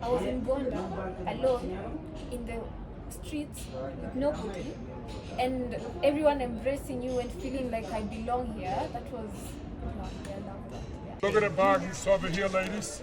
I was in Gonda alone in the streets with nobody, and everyone embracing you and feeling like I belong here. That was lovely. I love that. Yeah. Look at the bag you saw over here, ladies.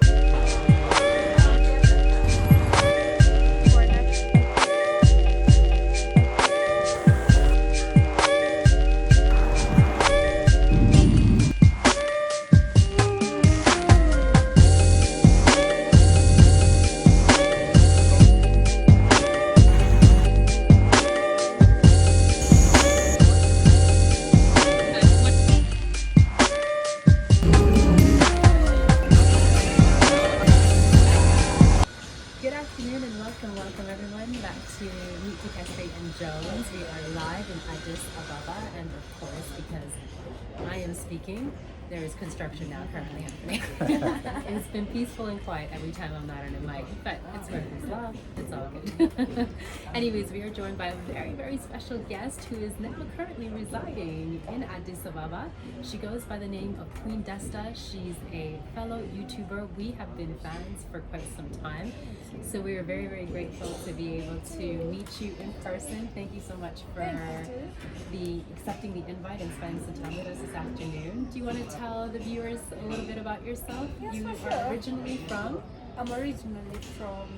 Welcome everyone back to Meet the Cafe and Jones. We are live in Addis Ababa, and of course, because I am speaking, there is construction now currently happening. It's been peaceful and quiet every time I'm not on a mic, but it's Murphy's Law. It's all good. Anyways, we are joined by a very, very special guest who is now currently residing in Addis Ababa. She goes by the name of Queen Desta. She's a fellow YouTuber. We have been fans for quite some time. So we are very, very grateful to be able to meet you in person. Thank you so much for accepting the invite and spending some time with us this afternoon. Do you want to tell the viewers a little bit about yourself? Yes, you for are sure. originally from? I'm originally from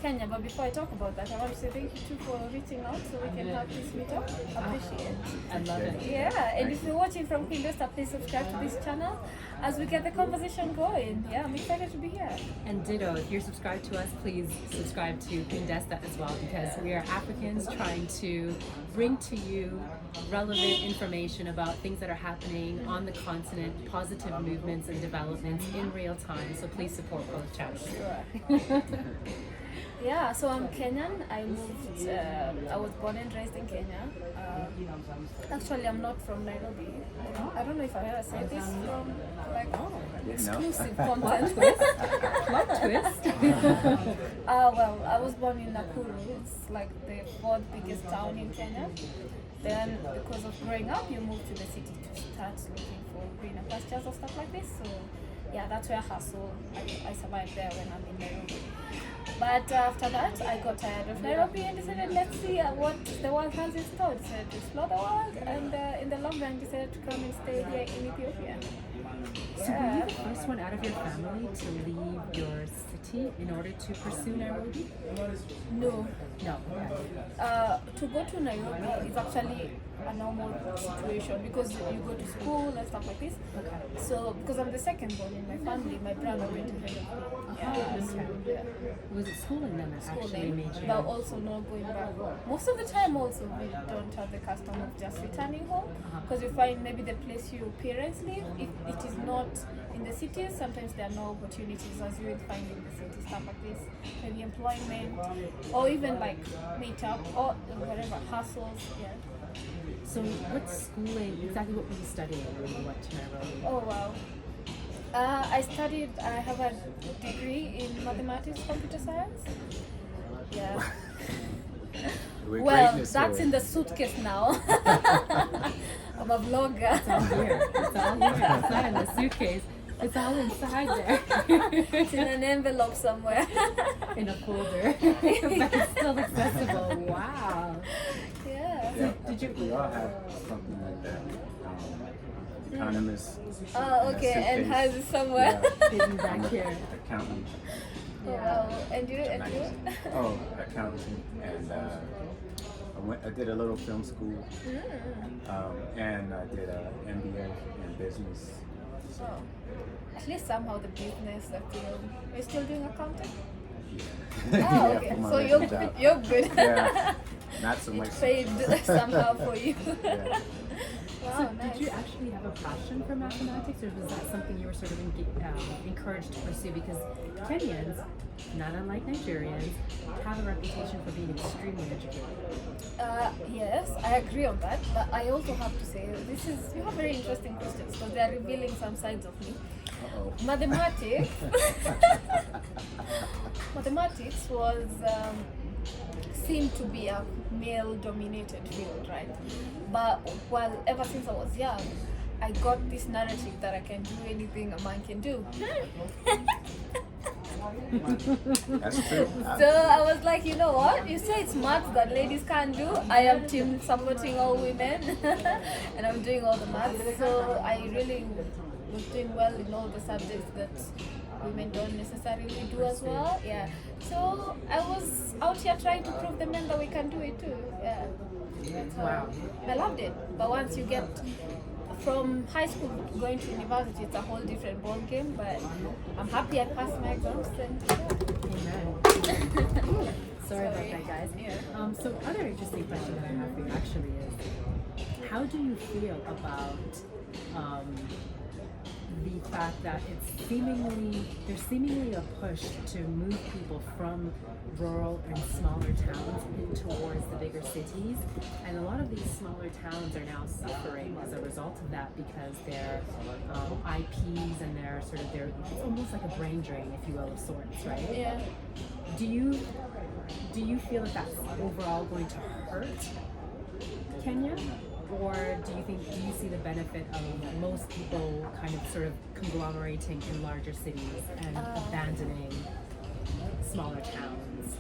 Kenya, but before I talk about that, I want to say thank you too for reaching out so we can have this meetup. Appreciate it. I love it. Yeah, and if you're watching from Queen Desta, please subscribe to this channel as we get the conversation going. Yeah, I'm excited to be here. And ditto, if you're subscribed to us, please subscribe to Queen Desta as well, because we are Africans trying to bring to you relevant information about things that are happening on the continent, positive movements and developments in real time. So please support both channels. Sure. Yeah, so I'm Kenyan. I was born and raised in Kenya. Actually, I'm not from Nairobi. I don't know if I ever said this from exclusive content. Plot twist. Well, I was born in Nakuru. It's like the fourth biggest town in Kenya. Then, because of growing up, you move to the city to start looking for greener pastures or stuff like this. So, yeah, that's where I hustle. I survived there when I'm in Nairobi. But after that, I got tired of Nairobi and decided, let's see what the world has in store. Decided to explore the world, and in the long run, decided to come and stay here in Ethiopia. So were you the first one out of your family to leave your city in order to pursue Nairobi? No. No. To go to Nairobi is actually a normal situation because you go to school and stuff like this. Okay. So, because I'm the second born in my family, my brother went ahead of me. Yeah, so, yeah. Was it schooling then that actually Schooling, made you? but also not going back. Most of the time also we don't have the custom of just returning home because you find maybe the place your parents live, if it is not in the cities, sometimes there are no opportunities as you would find in the city, stuff like this. Maybe employment or even like meetup or whatever, hustles, yeah. So what schooling, exactly what were you studying when you went to Nairobi? Oh wow. I have a degree in mathematics, computer science. Yeah. Well, that's in the suitcase now. I'm a vlogger. It's all here. It's all here. It's not in the suitcase. It's all inside there. It's in an envelope somewhere. In a folder. But it's still accessible. Wow. Yeah. Yeah, Did you? we all have something like that. Economist. Oh, okay. And has it somewhere. Hidden back here. Accountant. Oh, wow. And you? Oh, accountant, and I did a little film school, and I did an MBA in business. So, At least somehow the business, the film. Are you still doing accounting? yeah. Oh, okay. For my So regular job. you're good. Yeah, not so much. It paid somehow for you. Yeah. Wow, So nice. did you actually have a passion for mathematics, or was that something you were sort of encouraged to pursue? Because Kenyans, not unlike Nigerians, have a reputation for being extremely educated. Yes, I agree on that, but I also have to say you have very interesting questions because they are revealing some sides of me. Uh-oh. Mathematics was seemed to be a male-dominated field, right? But ever since I was young, I got this narrative that I can do anything a man can do. That's true. So I was like, you know what? You say it's maths that ladies can't do. I am team supporting all women, and I'm doing all the maths. So I really was doing well in all the subjects that women don't necessarily do as well. Yeah. So I was out here trying to prove the men that we can do it too. Yeah. So Wow. I loved it. But once you get from high school going to university, it's a whole different ball game. But I'm happy I passed my exams. And Amen. Sorry about that, guys. Yeah. So other interesting question that I have for you actually is, how do you feel about the fact that there's seemingly a push to move people from rural and smaller towns in towards the bigger cities, and a lot of these smaller towns are now suffering as a result of that because their IPs and their it's almost like a brain drain, if you will, of sorts, right? Yeah. Do you feel that that's overall going to hurt Kenya? Or do you see the benefit of most people kind of sort of conglomerating in larger cities and abandoning smaller towns?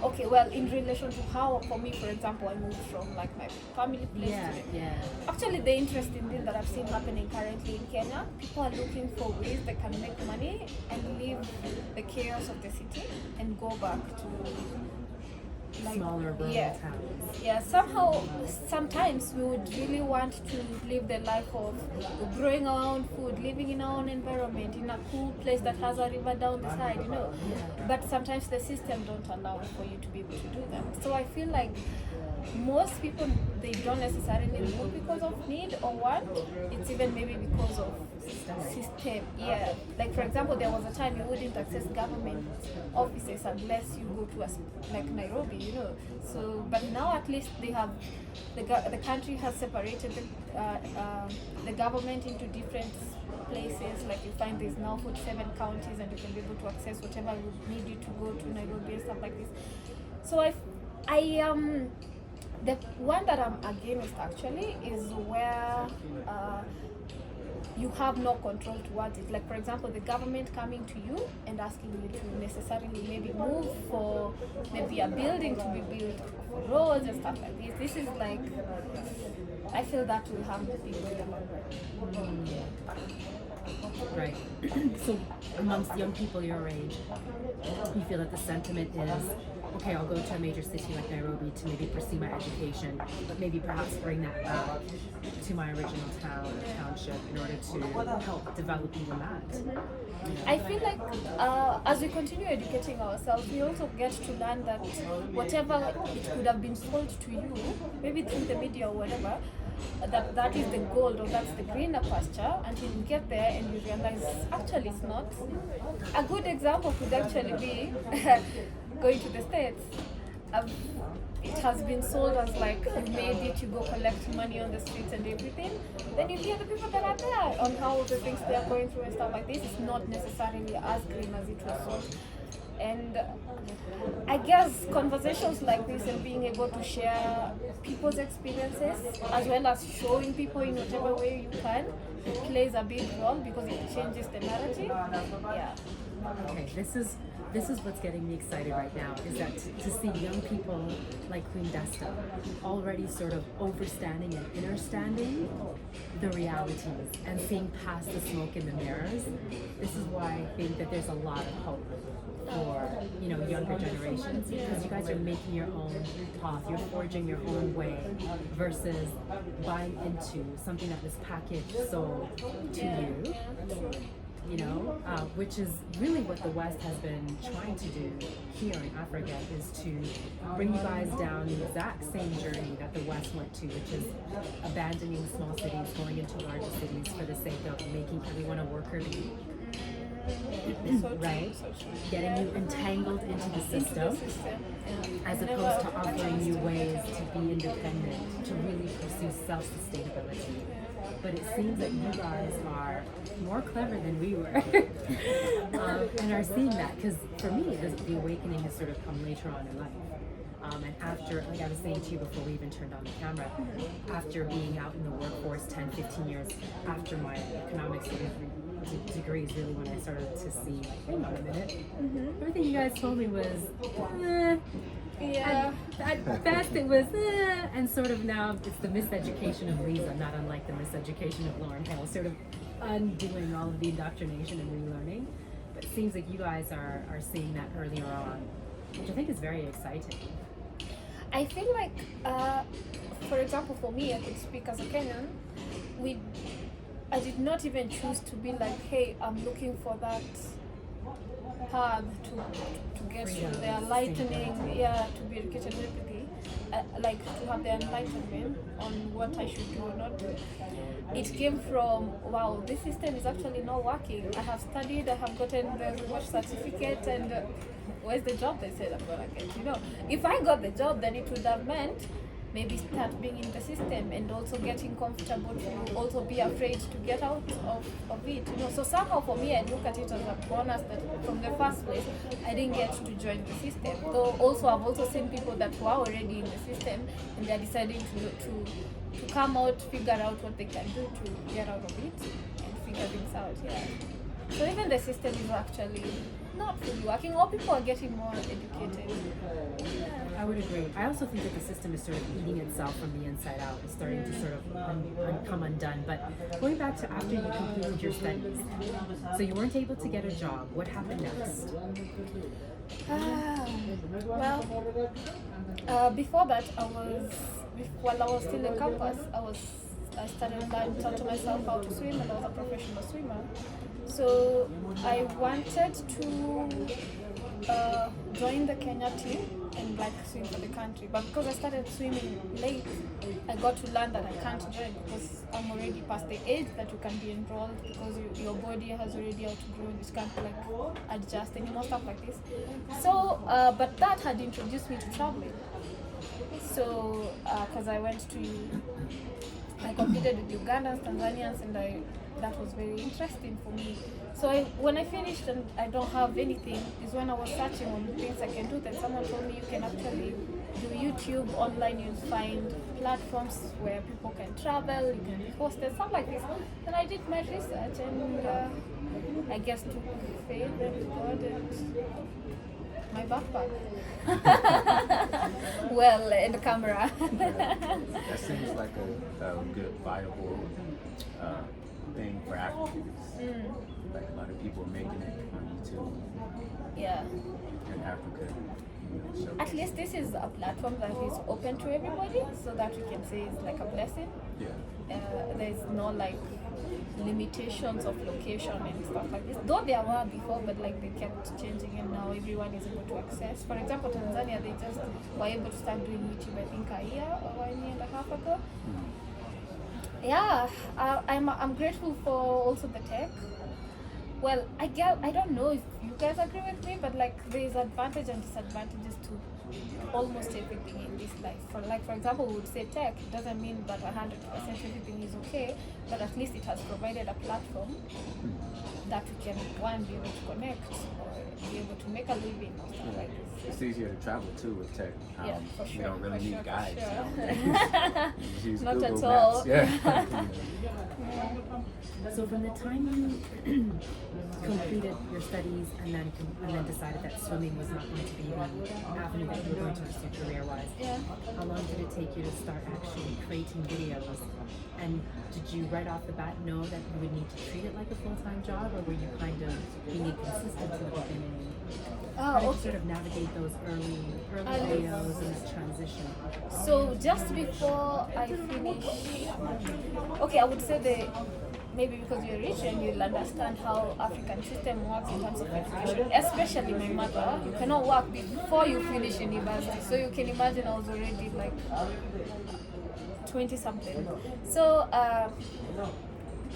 Okay, well, in relation to how, for me, for example, I moved from like my family place to Yeah. actually the interesting thing that I've seen happening currently in Kenya, people are looking for ways they can make money and leave the chaos of the city and go back to like Smaller rural towns. Yeah, somehow, sometimes we would really want to live the life of growing our own food, living in our own environment, in a cool place that has a river down the side, you know. But sometimes the system don't allow for you to be able to do that. So I feel like most people, they don't necessarily move because of need or want. It's even maybe because of system. Yeah, like for example, there was a time you wouldn't access government offices unless you go to like Nairobi, you know. So, but now at least they have the country has separated the government into different places. Like you find there's now 47 counties, and you can be able to access whatever would need you to go to Nairobi and stuff like this. So the one that I'm against actually is where you have no control towards it. Like for example, the government coming to you and asking you to necessarily maybe move for maybe a building to be built, for roads and stuff like this. This is like, I feel that will harm the people in the long run. Right. So amongst young people your age, you feel that the sentiment is, okay, I'll go to a major city like Nairobi to maybe pursue my education, but maybe perhaps bring that back to my original town or township in order to help develop even that. I feel like as we continue educating ourselves, we also get to learn that whatever it could have been sold to you, maybe through the media or whatever, that is the gold or that's the greener pasture, until you get there and you realize actually it's not. A good example could actually be going to the States. It has been sold as like you made it, you go collect money on the streets and everything. Then you hear the people that are there on how the things they are going through and stuff like this is not necessarily as green as it was sold. And I guess conversations like this and being able to share people's experiences as well as showing people in whatever way you can plays a big role because it changes the narrative. Yeah. Okay, this is what's getting me excited right now, is that to see young people like Queen Desta already sort of overstanding and understanding the realities and seeing past the smoke in the mirrors. This is why I think that there's a lot of hope for, you know, younger generations, because you guys are making your own path, you're forging your own way versus buying into something that was packaged, sold to you. You know, which is really what the West has been trying to do here in Africa, is to bring you guys down the exact same journey that the West went to, which is abandoning small cities, going into larger cities for the sake of making everyone a worker bee. Right? Getting you entangled into the system, as opposed to offering you ways to be independent, to really pursue self-sustainability. But it seems that you guys are more clever than we were and are seeing that, because for me the awakening has sort of come later on in life. And after, like I was saying to you before we even turned on the camera, after being out in the workforce 10, 15 years after my economics degree, degrees really when I started to see, like, hang on a minute. Everything you guys told me was, Yeah. at best it was, and sort of now it's the miseducation of Lisa, not unlike the miseducation of Lauren Hill, sort of undoing all of the indoctrination and relearning. But it seems like you guys are seeing that earlier on, which I think is very exciting. I feel like, for example, for me, I could speak as a Kenyan. I did not even choose to be like, hey, I'm looking for that path to get Freedom, to the enlightening, to be educated and everything, like to have the enlightenment on what I should do or not do. It came from, wow, this system is actually not working. I have studied, I have gotten the reward certificate, and where's the job they said I'm gonna get? You know, if I got the job, then it would have meant maybe start being in the system and also getting comfortable to also be afraid to get out of it. You know, so somehow for me, I look at it as a bonus that from the first place I didn't get to join the system. Though also I've also seen people that were already in the system and they're deciding to come out, figure out what they can do to get out of it and figure things out. Yeah. So even the system is actually not fully working, or people are getting more educated. I would agree. I also think that the system is sort of eating itself from the inside out. It's starting to sort of come undone. But going back to after you completed your studies, so you weren't able to get a job. What happened next? Before that, while I was still in campus, I started learning, taught myself how to swim, and I was a professional swimmer. So I wanted to join the Kenya team and like swim for the country. But because I started swimming late, I got to learn that I can't join because I'm already past the age that you can be enrolled because your body has already outgrown. You can't like adjust anymore, stuff like this. So, but that had introduced me to traveling. So, because I competed with Ugandans, Tanzanians, and that was very interesting for me. So when I finished and I don't have anything, is when I was searching on things I can do. Then someone told me you can actually do YouTube online. You find platforms where people can travel, you can be hosted, stuff like this. Then I did my research and I guess took faith and God and my backpack. Well, and the camera. That seems like a good, viable thing for Africans. Like a lot of people are making it on YouTube. Yeah. In Africa. So At least this is a platform that is open to everybody, so that we can say it's like a blessing. yeah. There's no like limitations of location and stuff like this. Though there were before, but like they kept changing and now everyone is able to access. For example, Tanzania, they just were able to start doing YouTube, I think a year or 1.5 years ago. Yeah, I'm grateful for also the tech. Well, I don't know if you guys agree with me, but like there's advantage and disadvantages to almost everything in this life. For example, we would say tech doesn't mean that 100% everything is okay, but at least it has provided a platform that we can be able to connect or be able to make a living or stuff like this. It's easier to travel too with tech. Yeah, for sure. You don't really need guides. Sure. You just use Not Google at all. Maps. Yeah. So from the time you completed your studies and then decided that swimming was not going to be the avenue that you were going to pursue career-wise, how long did it take you to start actually creating videos? And did you right off the bat know that you would need to treat it like a full-time job, or were you kind of being inconsistent in the beginning? How did you sort of navigate those early videos and the transition? So just before I finish, I would say maybe because you're rich and you'll understand how African system works in terms of education, especially my mother. You cannot work before you finish university. So you can imagine I was already like 20 something. So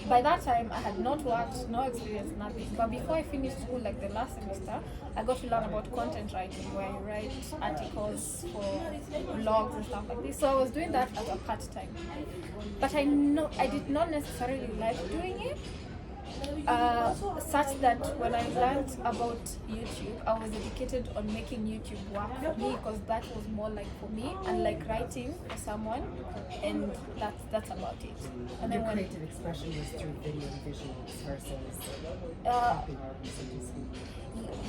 by that time I had not worked, no experience, nothing. But before I finished school, like the last semester, I got to learn about content writing, where you write articles for blogs and stuff like this. So I was doing that as a part-time. But I did not necessarily like doing it. such that when I learned about YouTube, I was dedicated on making YouTube work for me because that was more like for me and like writing for someone, and that's about it. And Your then when creative expression was through video and visuals versus uh, copywriting, so to speak.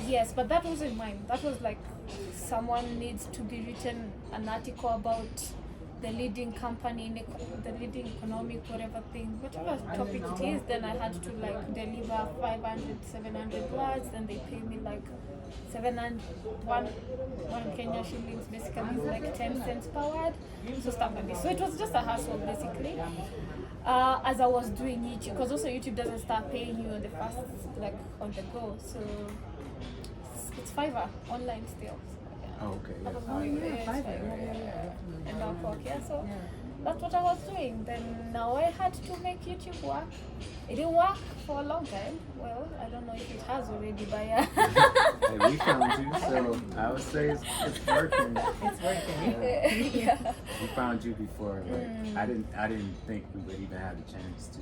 yes, but that wasn't mine. That was like someone needs to be written an article about the leading company, the leading economic, whatever thing, whatever topic it is, then I had to like deliver 500, 700 words, then they pay me like 700, one Kenya shillings basically is like 10 cents per word, so stuff like this. So it was just a hassle basically. As I was doing YouTube, because also YouTube doesn't start paying you on the first, like on the go, so it's Fiverr online still. Oh, okay. I don't know Oh, if yeah, it's Fiverr, Fiverr, yeah. and Upwork, yeah. So Yeah. that's what I was doing. Then now I had to make YouTube work. It didn't work for a long time. Well, I don't know if it has already, but yeah. Hey, we found you, so I would say it's working. It's working. Yeah. We found you before. Like, I didn't think we would even have a chance to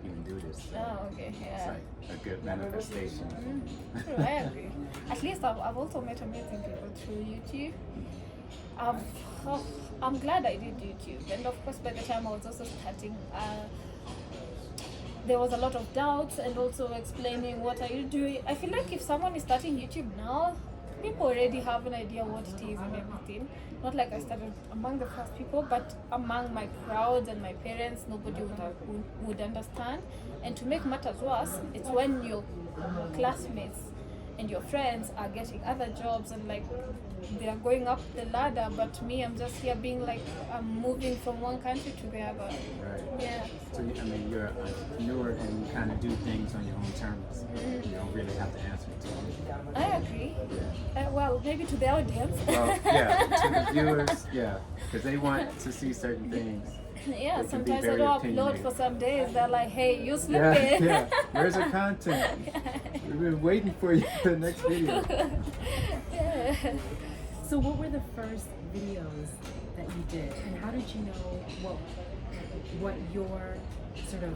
even do this. So Oh, okay. it's Yeah. like a good manifestation. True, I agree. At least I've also met amazing people through YouTube. I'm glad I did YouTube, and of course by the time I was also starting, there was a lot of doubts and also explaining what are you doing. I feel like if someone is starting YouTube now, people already have an idea what it is and everything. Not like I started among the first people, but among my crowd and my parents, nobody would understand. And to make matters worse, it's when your classmates and your friends are getting other jobs and like they are going up the ladder, but me, I'm just here being like I'm moving from one country to the other. Right. Yeah. So I mean, you're an entrepreneur and you kind of do things on your own terms. You don't really have to answer to them. I agree. Yeah. Well, maybe to the audience. Well, yeah, to the viewers, yeah, because they want to see certain things. Yeah, They can be sometimes I very don't upload opinionated. for some days. They're like, hey, you Yeah, sleeping? yeah. Where's the content? We've been waiting for you for the next video. Yeah. So what were the first videos that you did, and how did you know what your sort of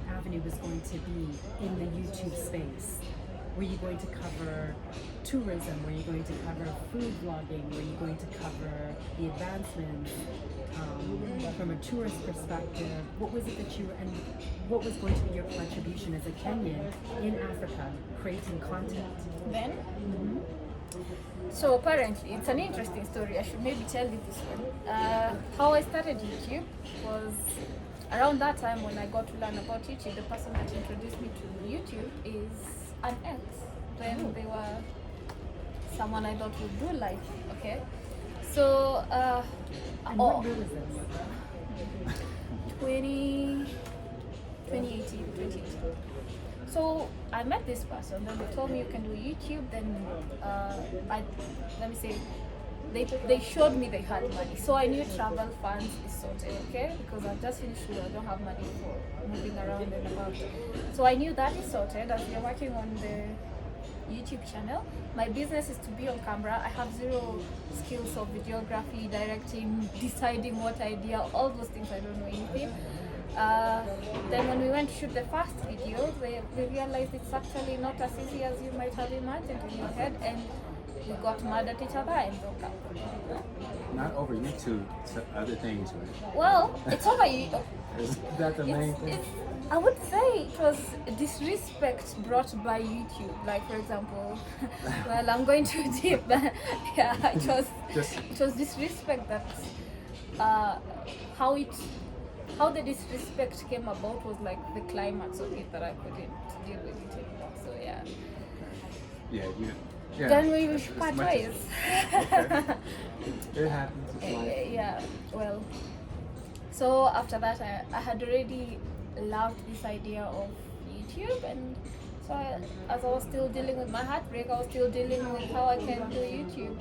avenue was going to be in the YouTube space? Were you going to cover tourism? Were you going to cover food vlogging? Were you going to cover the advancements from a tourist perspective? What was it that you and what was going to be your contribution as a Kenyan in Africa creating content? Then, so apparently, it's an interesting story. I should maybe tell you this one. How I started YouTube was around that time when I got to learn about YouTube. The person that introduced me to YouTube is an ex. Then they were someone I thought would do life. Okay, so And what year was this? 2018. So I met this person, then they told me you can do YouTube, then they showed me they had money. So I knew travel funds is sorted, okay? Because I've just finished school, I don't have money for moving around and about. So I knew that is sorted as we are working on the YouTube channel. My business is to be on camera. I have zero skills of videography, directing, deciding what idea, all those things I don't know anything. Then when we went to shoot the first video, we realized it's actually not as easy as you might have imagined in your head, and we got mad at each other and broke up. Not over YouTube, so other things, right? Well, it's over you. Is that the main thing? I would say it was disrespect brought by YouTube. Like for example, well, I'm going too deep. Yeah, it was disrespect that how the disrespect came about was like the climax of it that I couldn't deal with it anymore. So yeah. Yeah. Then we As part much ways. Okay. It happens. It's life. Yeah, well, so after that I had already loved this idea of YouTube, and so as I was still dealing with my heartbreak, I was still dealing with how I can do YouTube.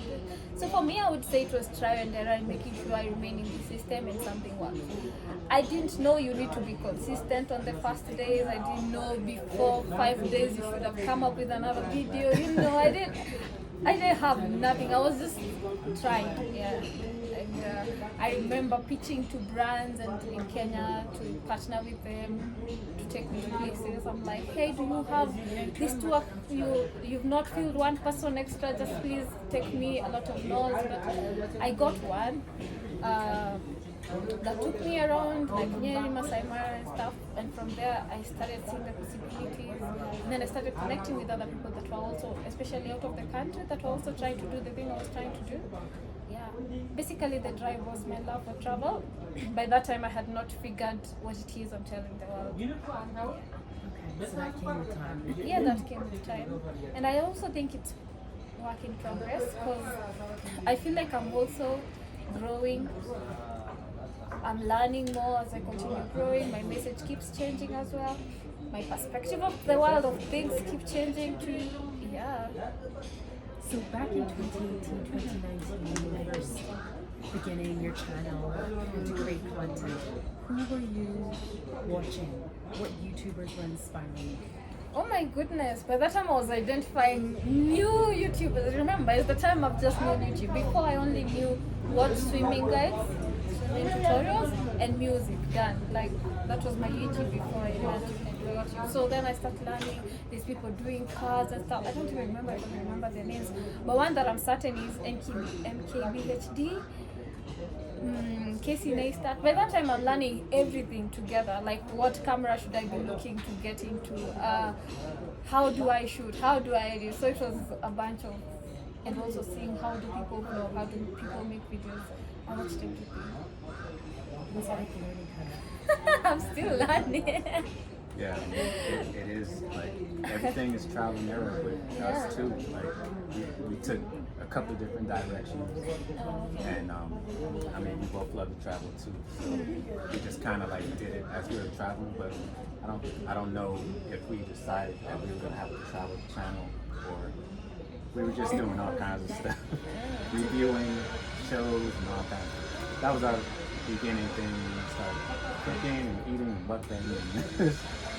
So for me, I would say it was trial and error and making sure I remain in the system and something works. I didn't know you need to be consistent on the first days. I didn't know before 5 days you should have come up with another video. I didn't have nothing. I was just trying. Yeah, and I remember pitching to brands and in Kenya to partner with them to take me to places. I'm like, hey, do you have this tour? You've not filled one person extra, just please take me. A lot of no's, but I got one. That took me around like Nyeri, Masai Mara and stuff, and from there I started seeing the possibilities, and then I started connecting with other people that were also, especially out of the country, that were also trying to do the thing I was trying to do. Yeah, basically the drive was my love for travel. By that time I had not figured what it is I'm telling the world. Okay, so that came with time. Yeah, that came with time, and I also think it's work in progress because I feel like I'm also growing. I'm learning more as I continue growing. My message keeps changing as well. My perspective of the world of things keep changing too. Yeah. So back in 2018, 2019, when you were first beginning your channel and to create content, who were you watching? What YouTubers were inspiring you? Oh my goodness, by that time I was identifying new YouTubers. Remember, it's the time of just known YouTube. Before I only knew what swimming guides, swimming tutorials, and music done. Like, that was my YouTube before I learned YouTube. So then I started learning these people doing cars and stuff. I don't remember their names. But one that I'm certain is MKBHD. Casey Neistat. By that time, I'm learning everything together. Like, what camera should I be looking to get into? How do I shoot? How do I edit? So it was a bunch of, and also seeing how do people vlog, how do people make videos. I watched everything. Was that like learning curve? I'm still learning. Yeah, it is like everything is trial and error with us too. Like we took a couple different directions, and I mean we both love to travel too. So we just kind of like did it as we were traveling. But I don't know if we decided that we were gonna have a travel channel or we were just doing all kinds of stuff, reviewing shows and all kinds of. That was our beginning thing. We started cooking and eating and mukbang.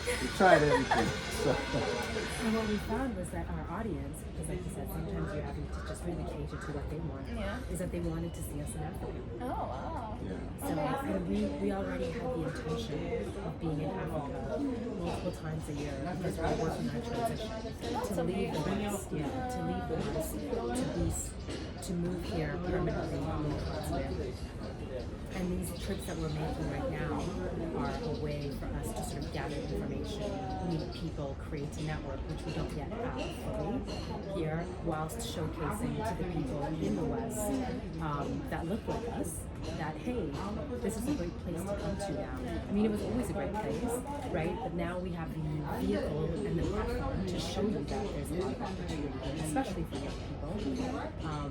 We tried everything. So. And what we found was that our audience, because like you said, sometimes you're having to just really cater to what they want, is that they wanted to see us in Africa. Oh, wow. Yeah. So and we already had the intention of being in Africa multiple times a year because we're working on a transition to leave the West, to move here permanently on the continent. And these trips that we're making right now are a way for us to sort of gather information, meet people, create a network, which we don't yet have fully here, whilst showcasing to the people in the West that look like us, that, hey, this is a great place to come to now. I mean, it was always a great place, right? But now we have the vehicle and the platform to show you that there's a lot of opportunity, especially for young people.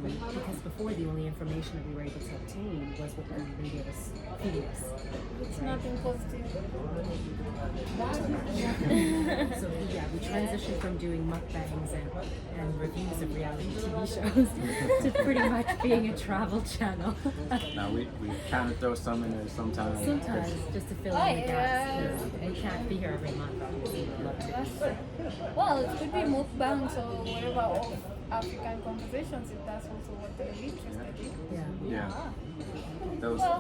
Because before, the only information that we were able to obtain was what the media was feeding us. It's nothing positive. So yeah, we transitioned from doing mukbangs and reviews of reality TV shows to pretty much being a travel channel. Now we kind of throw some in there sometimes. Sometimes, just to fill in the gaps. We can't be here every month, obviously. We'd love to. Well, it could be mukbangs or whatever of African conversations if that's also what they're interested in. Yeah. Yeah.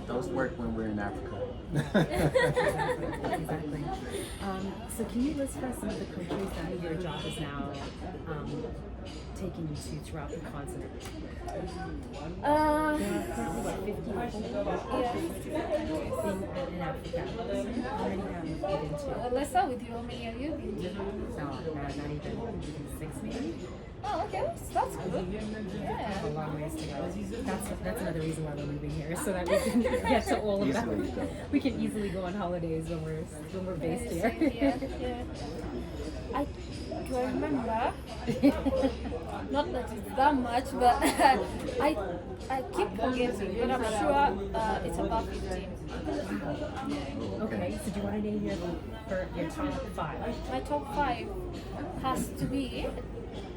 Those work when we're in Africa. Exactly. So can you list for us some of the countries that your job is now taking you to throughout the continent? There are currently 50 in Africa. How many have you been into? Let's start with you. How many have you been to? No, not even 6 maybe. Oh, okay, that's good. Yeah. A long ways to go. That's another reason why we're moving here, so that we can get to all of that. We can easily go on holidays when we're based here. Yeah. Do I remember? Not that it's that much, but I keep forgetting, but I'm sure it's about 15. Okay, so do you want to name your top 5? My top 5 has to be.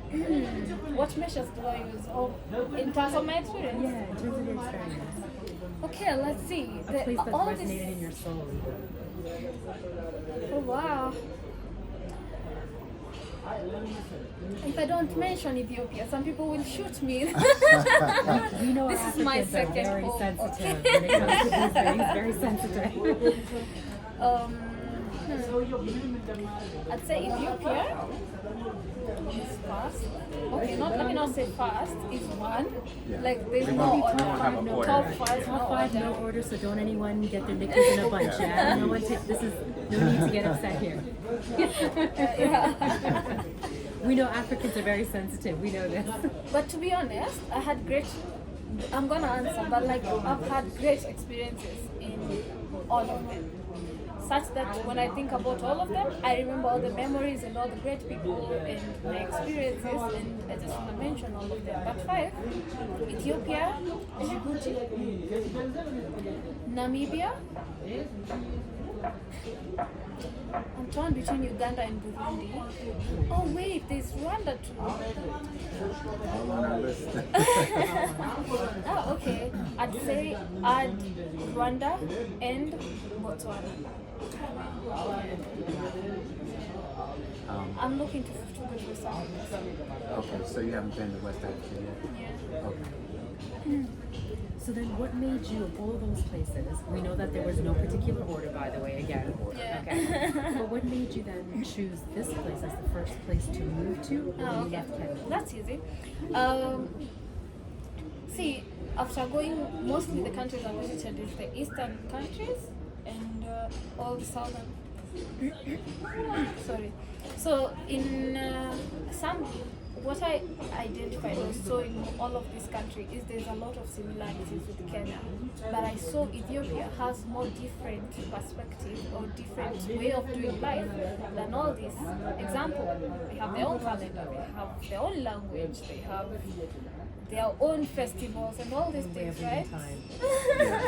What measures do I use? Oh, in terms of my experience? Yeah, in terms of your experience. Okay, let's see. A place that resonated in your soul. Oh, wow. if I don't mention Ethiopia, some people will shoot me. We know This our is my Africans are second very home. sensitive when it comes to these things, very sensitive. I'd say Ethiopia is fast. Okay, let me not say fast. Is one. Yeah. Like there's We no won't order. have an order. Top five, Top no five, order. no order, so don't anyone get their knickers in a bunch. Yeah, no one take. This is no need to get upset here. Yeah. We know Africans are very sensitive. We know this. But to be honest, I had great. I'm gonna answer, but like I've had great experiences in all of them. Such that when I think about all of them, I remember all the memories and all the great people and my experiences, and I just want to mention all of them. But five: Ethiopia, Djibouti, Namibia. I'm torn between Uganda and Burundi. Oh wait, there's Rwanda too. All on our list. Oh, okay. I'd say add Rwanda and Botswana. I'm looking to go to South. Okay, so you haven't been to West Africa yet? Yeah. Okay. So then, what made you of all those places? We know that there was no particular order, by the way. Again. Yeah. Okay. But what made you then choose this place as the first place to move to? When Oh, you okay. left Kenya? That's easy. See, after going, mostly the countries I visited is the eastern countries and all the southern. Sorry. So in what I identified or saw in all of this country is there's a lot of similarities with Kenya, but I saw Ethiopia has more different perspective or different way of doing life than all these. Example, they have their own calendar, they have their own language, they have their own festivals and all these Way things, of right? reading time.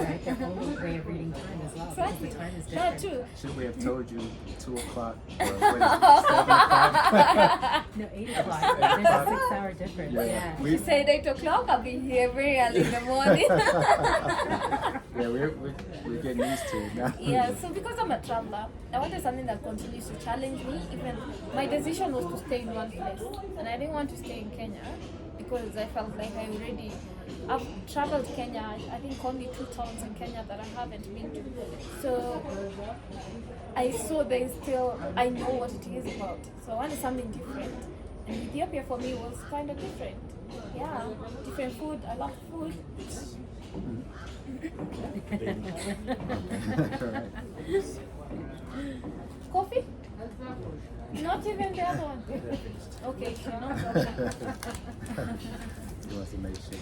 Right? Their own way of reading time as well. Because Exactly. the time is That different. too. Should we have told you 2 o'clock or what is it, 7 o'clock? No, 8 o'clock. There's a 6-hour difference. Yeah. Yeah. She said 8 o'clock, I'll be here very early in the morning. Yeah, we're getting used to it now. Yeah, so because I'm a traveler, I wanted something that continues to challenge me. Even my decision was to stay in one place, and I didn't want to stay in Kenya because I felt like I've traveled Kenya. I think only 2 towns in Kenya that I haven't been to. So I saw I know what it is about. So I wanted something different, and Ethiopia for me was kind of different. Yeah, different food. I love food. Coffee? Not even the other one. Okay, not He wants to make sure.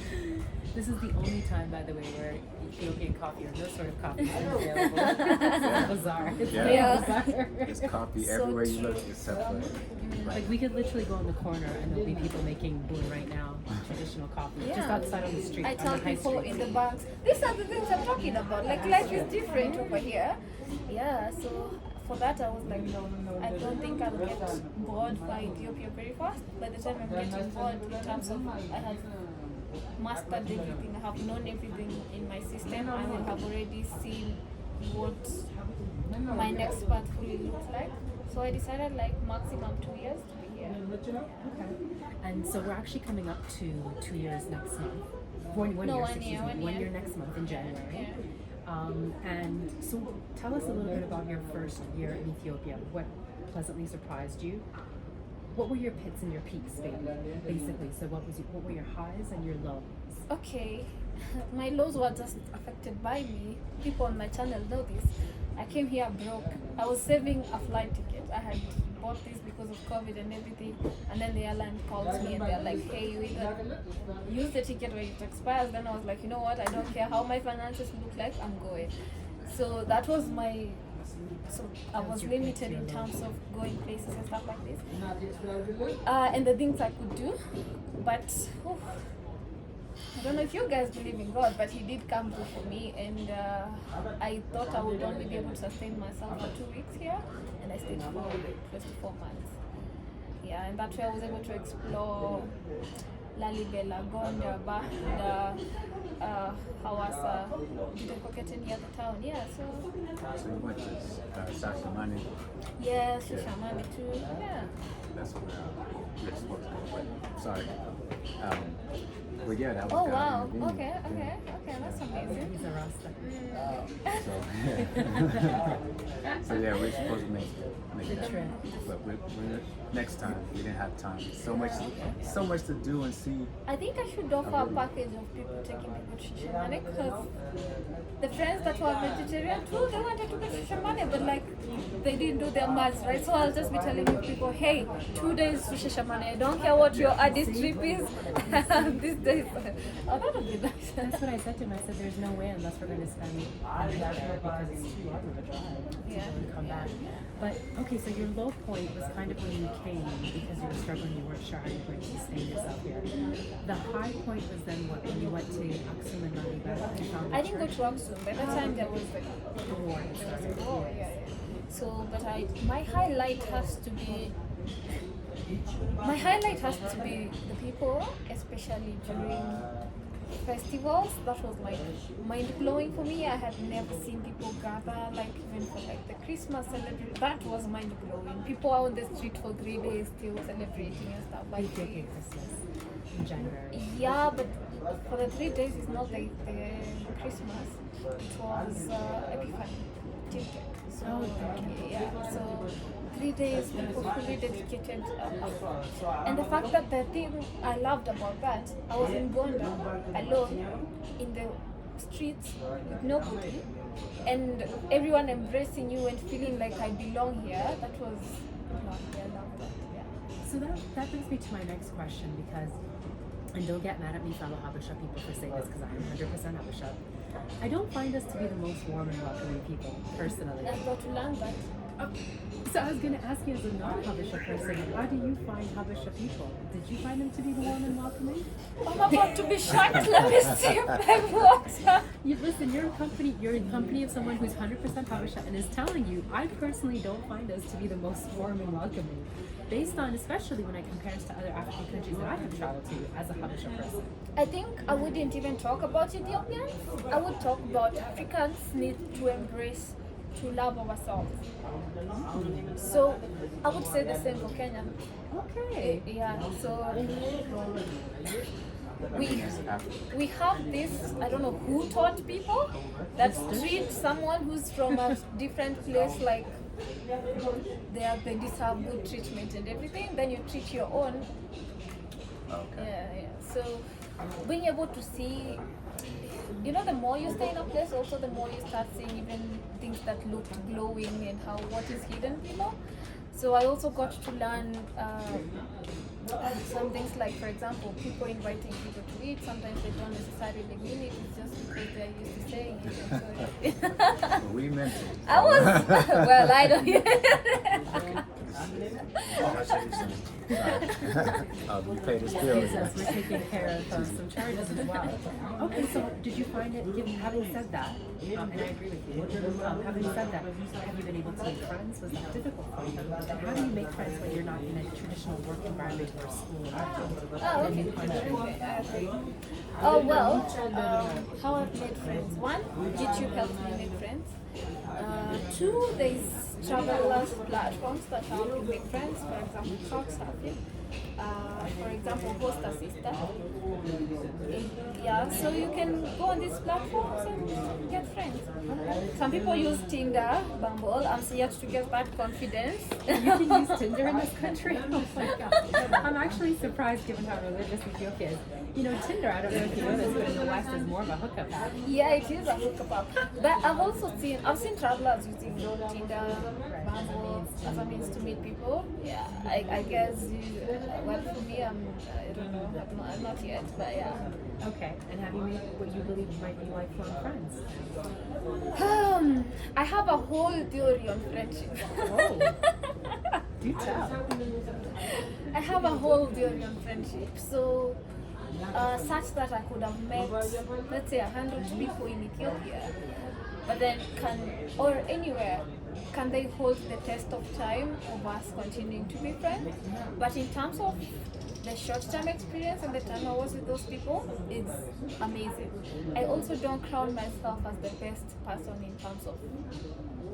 This is the only time, by the way, where Ethiopian coffee or no sort of coffee is available. It's bizarre. It's Yeah. very Yeah. bizarre. There's coffee So everywhere you true. look except for Like we could literally go in the corner and there'll be people making boon right now, traditional coffee, just Yeah. outside on the street, I on tell the high people street. in the banks, these are the things I'm talking about. Like life is different over here. Yeah, so for that I was like, I don't think I'll get bored by Ethiopia very fast. By the time I'm getting bored in terms of I have mastered everything, I have known everything in my system, and I have already seen what my next path fully looks like. So I decided like maximum 2 years to be here. Okay. And so we're actually coming up to 2 years next month. One No, year, 1 excuse year, me, 1 1 year. year next month in January. Yeah. And so tell us a little bit about your first year in Ethiopia. What pleasantly surprised you? What were your pits and your peaks, basically? So what were your highs and your lows? Okay, my lows were just affected by me. People on my channel know this. I came here broke. I was saving a flight ticket. I had bought this because of COVID and everything. And then the airline calls me and they're like, hey, you either use the ticket or it expires. Then I was like, you know what? I don't care how my finances look like. I'm going. So that was so I was limited in terms of going places and stuff like this. And the things I could do. But I don't know if you guys believe in God, but He did come through for me, and I thought I would only be able to sustain myself for 2 weeks here, and I stayed for close to 4 months. Yeah, and that way I was able to explore Lalibela, Gonda, Bahda, Hawassa. Did I forget any other town? Yeah, so. So you went to Shashamane. Yeah, Shashamane too. Yeah. That's where we're supposed to go. But sorry. But yeah, that was Oh God wow. intervened. Okay, that's amazing. He's a Rasta. So, so yeah, we're supposed to make that trip. But we're, next time we didn't have time. So much to do and see. I think I should offer a package of people taking people to Shashamane because the friends that were vegetarian too, they wanted to go to Shashamane, but like they didn't do their maths, right? So I'll just be telling you people, hey, 2 days to Shashamane. I don't care what your Addis trip is. These days, oh, that would be nice. That's what I said to him. I said, there's no way unless we're going to spend a week there because it's too long of a drive to come back. But okay, so your low point was kind of when you came because you were struggling, you weren't sure how you were going to sustain yourself here. The high point was then what? When you went to Aksum and Lalibela and found I didn't go to Aksum. By that time, there was the war. war. Yeah. So, but my highlight has to be the people, especially during festivals. That was like mind blowing for me. I had never seen people gather like even for like the Christmas celebration. That was mind blowing. People are on the street for 3 days still celebrating and stuff like that. Christmas in January. Yeah, but for the 3 days it's not like the Christmas. It was Epiphany. So yeah, so 3 days people fully dedicated. And the fact that the thing I loved about that, I was in Gonda alone in the streets with nobody, and everyone embracing you and feeling like I belong here. That was lovely. I loved that. Yeah. So that brings me to my next question because, and don't get mad at me fellow Habesha people for saying this because I'm 100% Habesha. I don't find us to be the most warm and welcoming people, personally. I got to learn that. So I was going to ask you as a non-Habesha person, how do you find Habesha people? Did you find them to be warm and welcoming? I'm about to be shocked. Let me see my water. Listen, you're in company of someone who's 100% Habesha and is telling you, I personally don't find us to be the most warm and welcoming. Based on, especially when I compare us to other African countries that I have traveled to as a Habesha person. I think I wouldn't even talk about Ethiopians. I would talk about Africans need to embrace, to love ourselves. So I would say the same for Kenya. Okay. Yeah, so we have this, I don't know who taught people, that treat someone who's from a different place like they deserve good treatment and everything, then you treat your own. Okay. Yeah. So being able to see, the more you stay in a place, also the more you start seeing even things that looked glowing and what is hidden below. So I also got to learn some things like, for example, people inviting people to eat. Sometimes they don't necessarily mean it. It's just because they're used to saying it. Well, we meant it. I was well. I don't. You paid his bill. Jesus, we're taking care of some charges as well. Okay, so did you find it, having said that, and I agree with you, having said that, have you been able to make friends? Was that difficult for you? And how do you make friends when you're not in a traditional work environment or school environment? Oh, okay. Oh, well, how I've made friends. One, YouTube helped me make friends. Two, there's travelers platforms that help you make friends. For example, Couchsurfing. For example, Host a Sister. Yeah, so you can go on these platforms and get friends. Some people use Tinder, Bumble. I'm yet to get that confidence. You can use Tinder in this country? Oh my God. I'm actually surprised given how religious Ethiopia is. Tinder, I don't know if you know this, but in the West is more of a hookup app. Yeah, it is a hookup app. But I've seen travelers using Tinder, Bumble as a means to meet people. Yeah, I guess, well, for me, I don't know, I'm not yet, but yeah. Okay, and have you made what you believe might be lifelong friends? I have a whole theory on friendship. Oh, do tell. I have a whole theory on friendship. So, such that I could have met, let's say, 100 people in Ethiopia, but then or anywhere, can they hold the test of time of us continuing to be friends? But in terms of the short-term experience and the time I was with those people is amazing. I also don't crown myself as the best person in terms of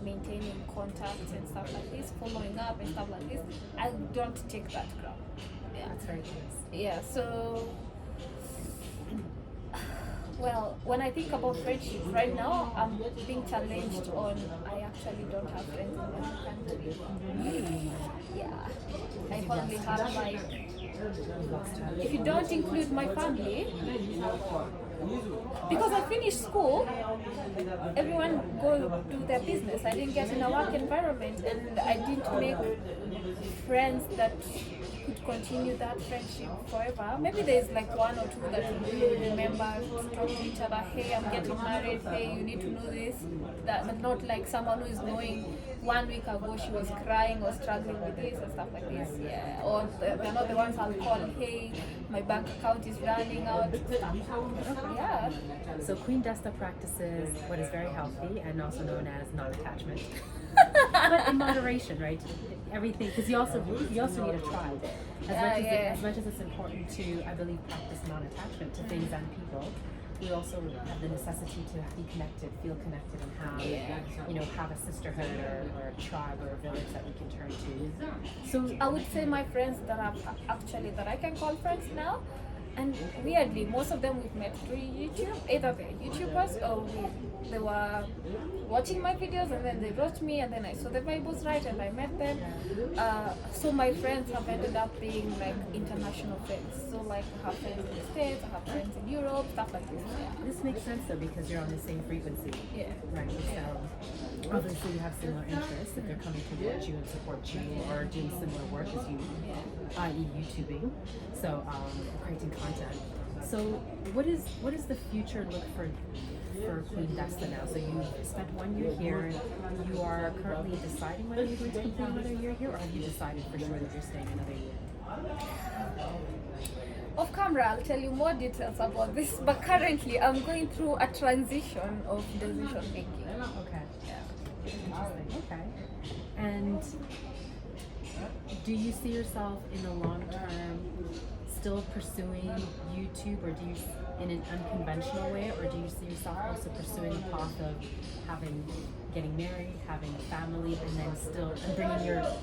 maintaining contacts and stuff like this, following up and stuff like this. I don't take that crown. Yeah. That's very nice. Yeah, so well, when I think about friendship right now, I'm being challenged on I actually don't have friends in my country. Yeah, I only have like, if you don't include my family, because I finished school, everyone go do their business. I didn't get in a work environment, and I didn't make friends that could continue that friendship forever. Maybe there's like one or two that will remember to talk to each other. Hey, I'm getting married. Hey, you need to know this. That, but not like someone who is knowing 1 week ago she was crying or struggling with this and stuff like this. Yeah, or they're not the ones I'll call. Hey, my bank account is running out. Yeah. So Queen Desta practices what is very healthy and also known as non-attachment. But in moderation, right? Everything, because you also need a tribe. As much as it's important to, I believe, practice non-attachment to things and people, we also have the necessity to be connected, feel connected, and have, have a sisterhood or a tribe or a village that we can turn to. So I would say my friends that I can call friends now, and weirdly, most of them we've met through YouTube. Either they're YouTubers or they were watching my videos and then they wrote me and then I saw the Bibles right and I met them. So my friends have ended up being like international friends. So like I have friends in the States, I have friends in Europe, stuff like this. Yeah. This makes sense though because you're on the same frequency. Yeah. Right. So obviously you have similar interests if they're coming to watch you and support you or doing similar work as you, i.e. YouTubing. So creating content. So what is the future look for Queen Desta now? So you spent 1 year here. You are currently deciding whether you're going to complete another year here, or have you decided for sure that you're staying another year? Off camera, I'll tell you more details about this. But currently, I'm going through a transition of decision making. Okay. Yeah. Interesting. Okay. And do you see yourself in the long term still pursuing YouTube, or do you, in an unconventional way, or do you see yourself also pursuing the path of getting married, having a family, and then still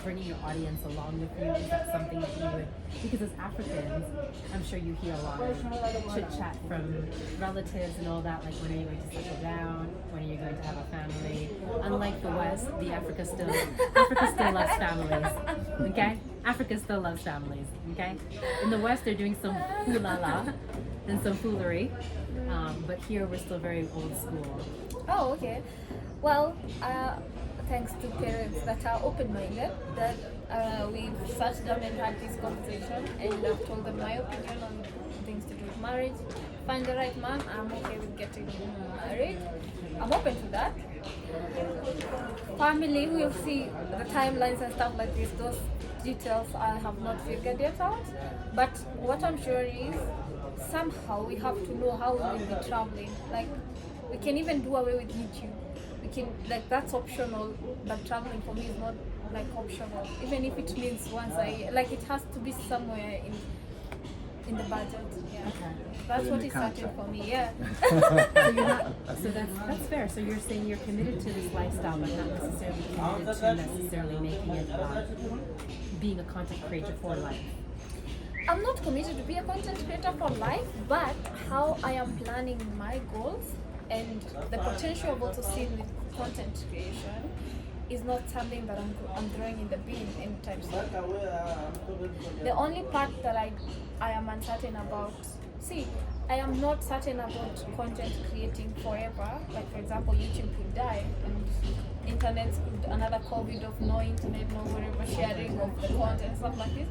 bringing your audience along with you? Is that something that you would? Because as Africans, I'm sure you hear a lot of chit chat from relatives and all that, like when are you going to settle down? When are you going to have a family? Unlike the West, Africa still loves families. Okay, Africa still loves families. Okay, in the West they're doing some foolala and some foolery, but here we're still very old school. Oh, okay. Well, thanks to parents that are open-minded, that we've sat down and had this conversation, and I've told them my opinion on things to do with marriage. Find the right man, I'm okay with getting married. I'm open to that. Family, we'll see the timelines and stuff like this. Those details I have not figured yet out. But what I'm sure is, somehow we have to know how we will be traveling. Like, we can even do away with YouTube. We can, like, that's optional, but traveling for me is not like optional. Even if it means once it has to be somewhere in the budget. Yeah. Okay. That's what is certain for me. Yeah. So that's fair. So you're saying you're committed to this lifestyle, but not necessarily committed to necessarily making it being a content creator for life. I'm not committed to be a content creator for life, but how I am planning my goals and the potential of also seeing with content creation is not something that I'm throwing in the bin anytime soon. The only part that I am uncertain about, I am not certain about content creating forever. Like, for example, YouTube could die and another COVID of no internet, no whatever sharing of the content, stuff like this.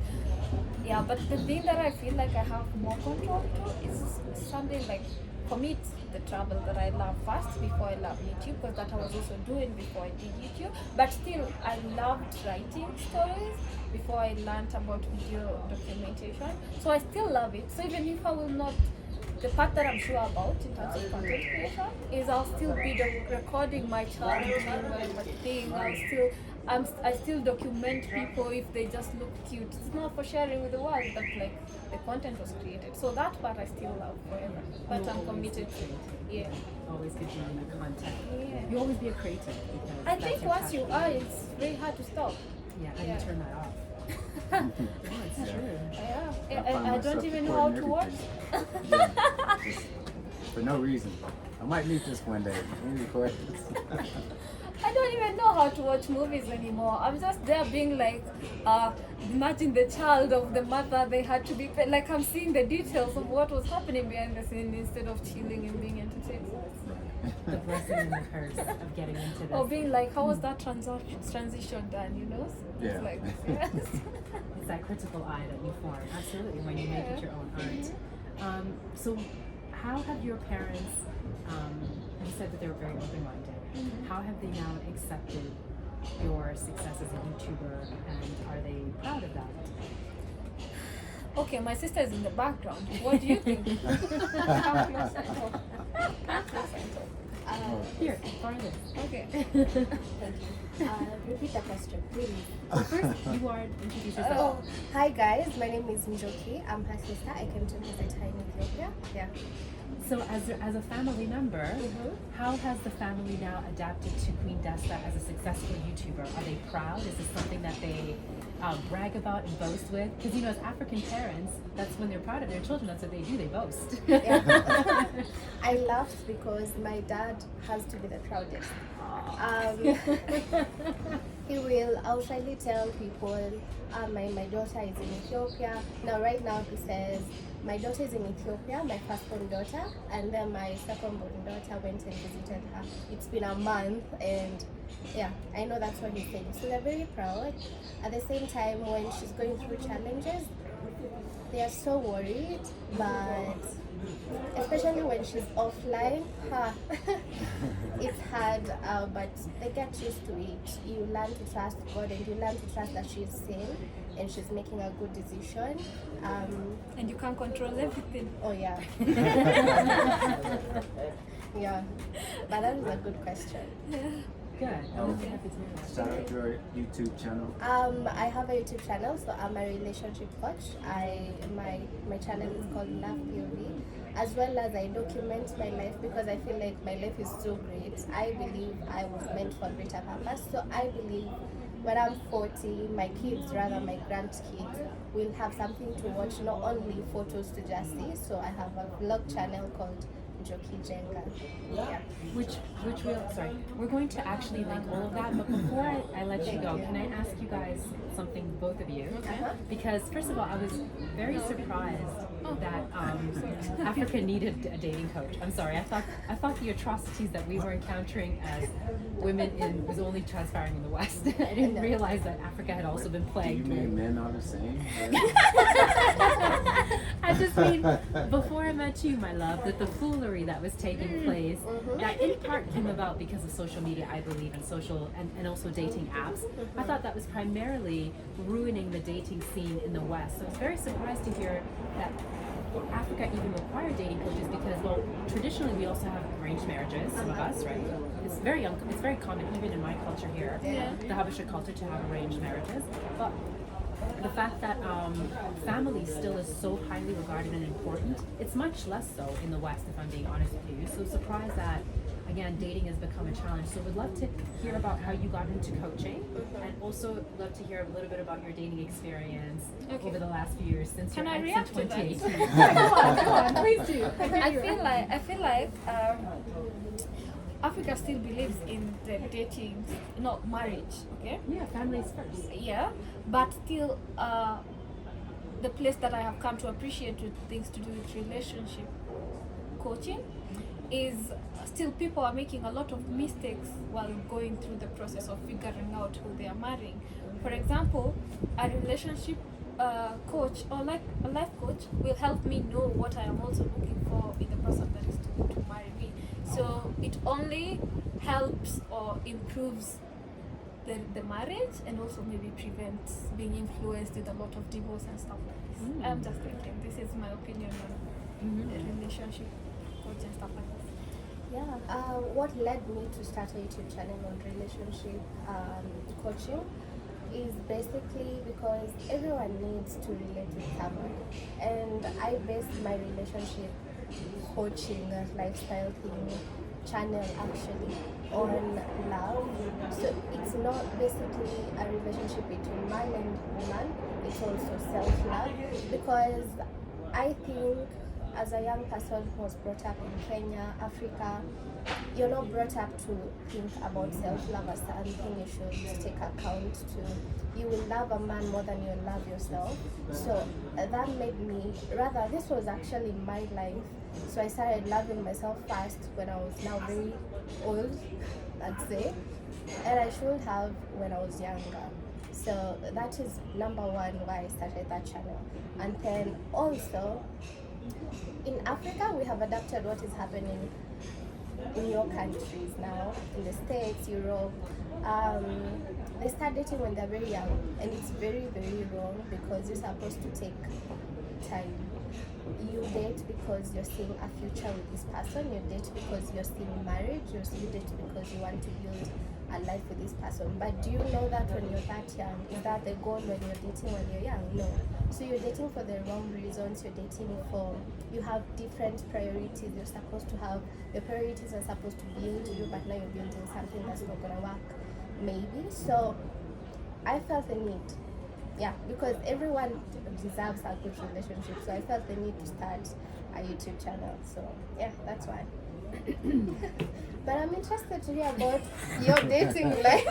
Yeah, but the thing that I feel like I have more control to is something like, for me, it's the travel that I love first before I love YouTube, because that I was also doing before I did YouTube. But still, I loved writing stories before I learned about video documentation. So I still love it. So even if I will not, the part that I'm sure about in terms of content creation is I'll still be recording my child doing whatever thing. I still document people if they just look cute. It's not for sharing with the world, but like the content was created. So that part I still love forever. But I'm committed to it. Yeah. Always be doing the content. Yeah. You always be a creative because I that's think your once you passion. are, it's very hard to stop. Yeah, and Yeah. you turn that off. No, it's true. Yeah. find I don't myself even know how to recording watch. everything. Yeah, just for no reason. I might need this one day. Let me record this. I don't even know how to watch movies anymore. I'm just there being like, imagine the child of the mother, they had to be, like I'm seeing the details of what was happening behind the scene instead of chilling and being entertained. The blessing and the curse of getting into this. Or being like, how was that transition done, you know? Yeah. It's like, yes. It's that critical eye that you form, absolutely, when you make it your own art. So, how have your parents, you said that they were very open-minded, how have they now accepted your success as a YouTuber, and are they proud of that? Okay, my sister is in the background. What do you think? Come close and talk. Come close and talk. Here, farther. Okay. Repeat the question, please. First, you are introduce yourself. Oh, hi guys, my name is Njoki. I'm her sister. I came to visit her in Ethiopia. Yeah. So, as a family member, how has the family now adapted to Queen Desta as a successful YouTuber? Are they proud? Is this something that they brag about and boast with? Because you know, as African parents, that's when they're proud of their children. That's what they do. They boast. Yeah. I laughed because my dad has to be the proudest. He will outrightly tell people, my daughter is in Ethiopia. Now, right now, he says, my daughter is in Ethiopia, my firstborn daughter, and then my secondborn daughter went and visited her. It's been a month, and yeah, I know that's what he's saying. So they're very proud. At the same time, when she's going through challenges, they are so worried, but especially when she's offline, it's hard, but they get used to it. You learn to trust God, and you learn to trust that she's sane and she's making a good decision. And you can't control everything. Oh yeah. Yeah, but that is a good question. Good. I'm really happy to hear that. Shout out to your YouTube channel. I have a YouTube channel, so I'm a relationship coach. My channel is called POV, as well as I document my life because I feel like my life is so great. I believe I was meant for a greater purpose. So I believe when I'm 40, my kids, rather my grandkids, will have something to watch, not only photos to just see. So I have a vlog channel called Joki Jenga. Yeah. Which we're going to actually link all of that, but before I let you go, can I ask you guys something, both of you? Because first of all, I was very surprised that Africa needed a dating coach. I'm sorry, I thought the atrocities that we were encountering as women was only transpiring in the West. I didn't realize that Africa had also been Do you plagued mean with. men are the same? I just mean, before I met you, my love, that the foolery that was taking place, that in part came about because of social media, I believe, and social and also dating apps. I thought that was primarily ruining the dating scene in the West. So I was very surprised to hear that Africa even required dating coaches because, well, traditionally we also have arranged marriages, some of us, right? It's very common, even in my culture here, the Habesha culture, to have arranged marriages. But the fact that family still is so highly regarded and important, it's much less so in the West, if I'm being honest with you. So surprised that, again, dating has become a challenge. So we'd love to hear about how you got into coaching, and also love to hear a little bit about your dating experience over the last few years since Can your I ex react in to that? 2018. Go on, please do. I feel like Africa still believes in the dating, not marriage. Okay. Yeah, families first. Yeah, but still, the place that I have come to appreciate with things to do with relationship coaching is still people are making a lot of mistakes while going through the process of figuring out who they are marrying. For example, a relationship coach or like a life coach will help me know what I am also looking for in the person that is to marry me. So it only helps or improves the marriage, and also maybe prevents being influenced with a lot of divorce and stuff like this. I'm just thinking, this is my opinion on the relationship coach and stuff like this. Yeah. What led me to start a YouTube channel on relationship coaching is basically because everyone needs to relate with someone, and I based my relationship coaching lifestyle thing channel actually on love. So it's not basically a relationship between man and woman, it's also self-love, because I think as a young person who was brought up in Kenya, Africa, you're not brought up to think about self-love as something you should take account to. You will love a man more than you love yourself. So that made me, rather, this was actually my life. So I started loving myself first when I was now very old, I'd say. And I should have when I was younger. So that is number one why I started that channel. And then also, in Africa, we have adapted what is happening in your countries now, in the States, Europe. They start dating when they're very young, and it's very, very wrong because you're supposed to take time. You date because you're seeing a future with this person, you date because you're seeing marriage, you date because you want to build a life with this person. But do you know that when you're that young, is that the goal when you're dating when you're young? No. So you're dating for the wrong reasons, you're dating for, you have different priorities, you're supposed to have, your priorities are supposed to build you, but now you're building something that's not gonna work, maybe. So I felt the need, yeah, because everyone deserves a good relationship, so I felt the need to start a YouTube channel, so yeah, that's why. But I'm interested to hear about your dating life.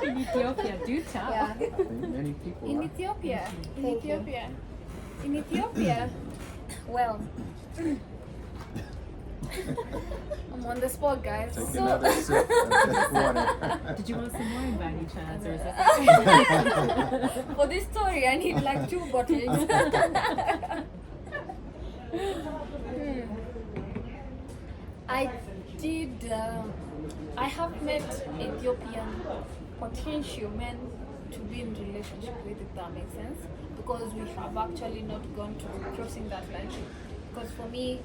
In Ethiopia, do tell. Yeah. Many people In are. Ethiopia, Thank you. in Ethiopia, well, I'm on the spot, guys. Take So, another sip of this water. Did you want some wine by any chance, or is it? for this story, I need like 2 bottles. I did. I have met Ethiopian potential men to be in relationship with, if that makes sense, because we have actually not gone to crossing that line. Because for me,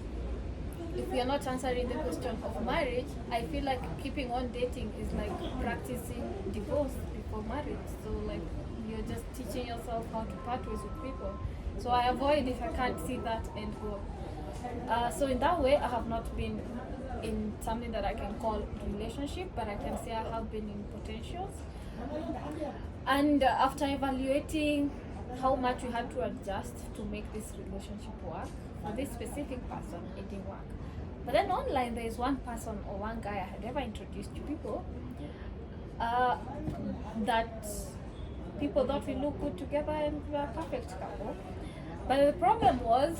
if we are not answering the question of marriage, I feel like keeping on dating is like practicing divorce before marriage. So like you're just teaching yourself how to part ways with people. So I avoid if I can't see that end goal. So in that way, I have not been in something that I can call relationship, but I can say I have been in potentials. And after evaluating how much we had to adjust to make this relationship work, for this specific person, it didn't work. But then online, there is one person or one guy I had ever introduced to people that people thought we look good together and we are a perfect couple. But the problem was,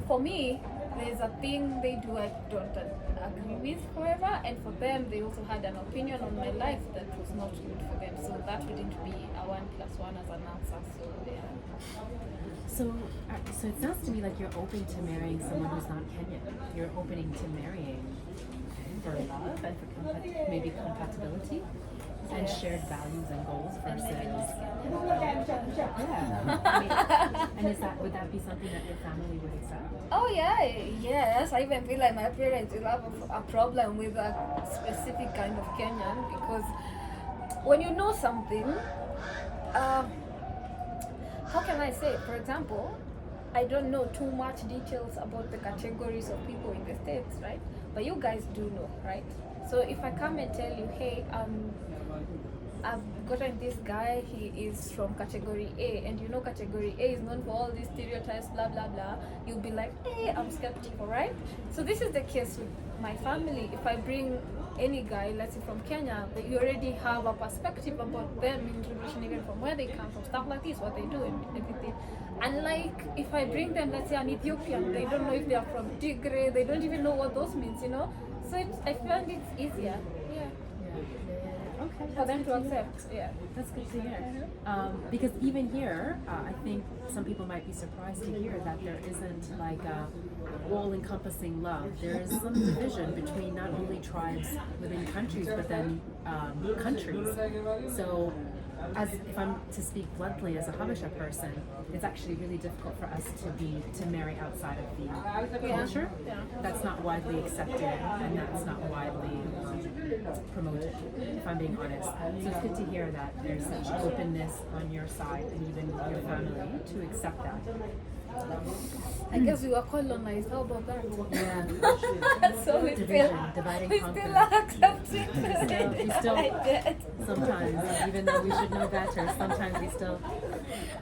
for me, there's a thing they do I don't agree with forever, and for them, they also had an opinion on my life that was not good for them. So that wouldn't be a 1 + 1 as an answer. So yeah. So it sounds to me like you're open to marrying someone who's not Kenyan. You're opening to marrying for love and for maybe compatibility and shared values and goals versus. Yeah. I mean, and would that be something that your family would accept? Oh yeah, yes. I even feel like my parents will have a problem with a specific kind of Kenyan, because when you know something, how can I say? For example, I don't know too much details about the categories of people in the States, right? But you guys do know, right? So if I come and tell you, hey, I've gotten this guy, he is from category A, and you know category A is known for all these stereotypes, blah, blah, blah, you'll be like, hey, I'm skeptical, right? So this is the case with my family. If I bring any guy, let's say from Kenya, you already have a perspective about them in relation even from where they come from, stuff like this, what they do and everything. And like, if I bring them, let's say an Ethiopian, they don't know if they are from Tigray, they don't even know what those means, you know? So I find it's easier, yeah. Okay. For them to accept, yeah. That's good to hear. Because even here, I think some people might be surprised to hear that there isn't like a all-encompassing love. There is some division between not only tribes within countries, but then countries. So as if I'm to speak bluntly, as a Habesha person, it's actually really difficult for us to marry outside of the culture. Yeah. That's not widely accepted, and that's not widely promoted, if I'm being honest. So it's good to hear that there's such openness on your side and even your family to accept that. I guess we were colonized. How about that? Yeah. So we Division, still, divide and we conquer. still are accepting We still like that. sometimes, even though we should know better, sometimes we still.